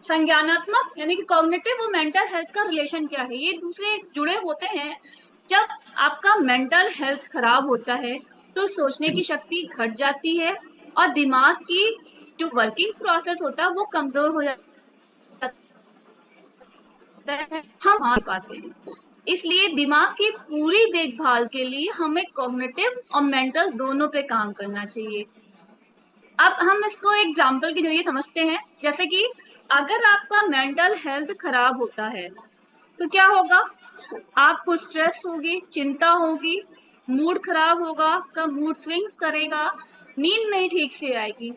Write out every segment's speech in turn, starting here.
संज्ञानात्मक यानी कि कॉग्निटिव और मेंटल हेल्थ का रिलेशन क्या है, ये दूसरे जुड़े होते हैं। जब आपका मेंटल हेल्थ खराब होता है तो सोचने की शक्ति घट जाती है और दिमाग की जो वर्किंग प्रोसेस होता है वो कमजोर हो जाता है, हम मान पाते हैं। इसलिए दिमाग की पूरी देखभाल के लिए हमें कॉग्निटिव और मेंटल दोनों पे काम करना चाहिए। अब हम इसको एग्जाम्पल के जरिए समझते हैं, जैसे कि अगर आपका मेंटल हेल्थ खराब होता है तो क्या होगा, आपको स्ट्रेस होगी, चिंता होगी, मूड खराब होगा, आपका मूड स्विंग्स करेगा, नींद नहीं ठीक से आएगी।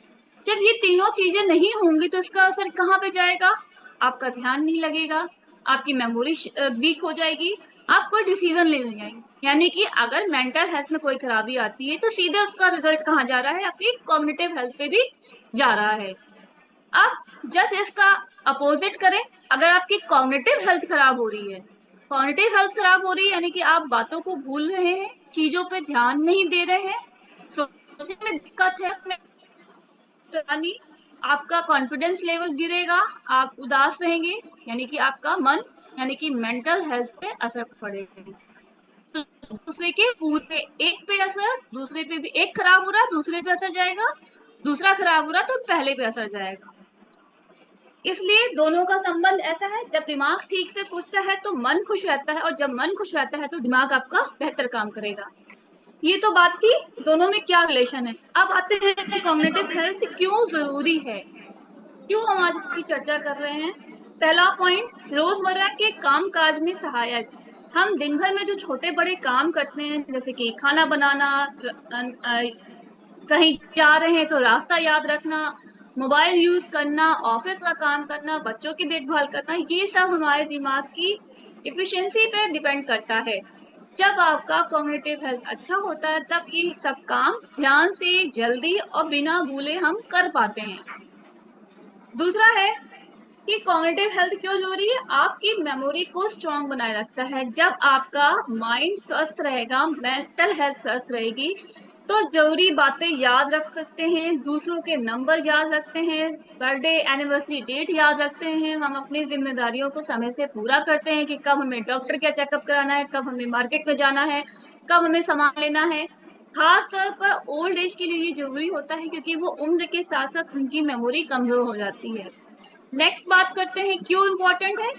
जब ये तीनों चीजें नहीं होंगी तो इसका असर कहाँ पे जाएगा, आपका ध्यान नहीं लगेगा, आपकी मेमोरी वीक हो जाएगी, आप कोई डिसीजन ले नहीं जाएंगे। यानी कि अगर मेंटल हेल्थ में कोई खराबी आती है तो सीधे उसका रिजल्ट कहाँ जा रहा है, आपकी कॉग्निटिव हेल्थ पे भी जा रहा है। अब जस्ट इसका अपोजिट करें, अगर आपकी कॉग्निटिव हेल्थ खराब हो रही है, कॉग्निटिव हेल्थ खराब हो रही है यानी कि आप बातों को भूल रहे हैं, चीजों पे ध्यान नहीं दे रहे हैं, सोचने में दिक्कत है, यानी आपका कॉन्फिडेंस लेवल गिरेगा, आप उदास रहेंगे, यानी कि आपका मन यानी कि मेंटल हेल्थ पे असर पड़ेगा। तो दूसरे के पूरे एक पे असर, दूसरे पे भी, एक खराब हो रहा है दूसरे पे असर जाएगा, दूसरा खराब हो रहा है तो पहले पे असर जाएगा। इसलिए दोनों का संबंध ऐसा है, जब दिमाग ठीक से सोचता है तो मन खुश रहता है, और जब मन खुश रहता है तो दिमाग आपका बेहतर काम करेगा। ये तो बात थी दोनों में क्या रिलेशन है। अब आते हैं कॉग्निटिव हेल्थ क्यों जरूरी है, क्यों हम आज इसकी चर्चा कर रहे हैं। पहला पॉइंट, रोजमर्रा के काम काज में सहायक। हम दिन भर में जो छोटे बड़े काम करते हैं, जैसे कि खाना बनाना, कहीं जा रहे हैं तो रास्ता याद रखना, मोबाइल यूज करना, ऑफिस का काम करना, बच्चों की देखभाल करना, ये सब हमारे दिमाग की इफिशिएंसी पे डिपेंड करता है। जब आपका कॉग्निटिव हेल्थ अच्छा होता है तब ये सब काम ध्यान से, जल्दी और बिना भूले हम कर पाते हैं। दूसरा है कि कॉग्निटिव हेल्थ क्यों जरूरी है, आपकी मेमोरी को स्ट्रांग बनाए रखता है। जब आपका माइंड स्वस्थ रहेगा, मेंटल हेल्थ स्वस्थ रहेगी, तो जरूरी बातें याद रख सकते हैं, दूसरों के नंबर याद रखते हैं, बर्थडे एनिवर्सरी डेट याद रखते हैं, हम अपनी जिम्मेदारियों को समय से पूरा करते हैं कि कब हमें डॉक्टर का चेकअप कराना है, कब हमें मार्केट में जाना है, कब हमें सामान लेना है। खास तौर पर ओल्ड एज के लिए ये जरूरी होता है क्योंकि वो उम्र के साथ साथ उनकी मेमोरी कमजोर हो जाती है। नेक्स्ट बात करते हैं क्यों इम्पोर्टेंट है।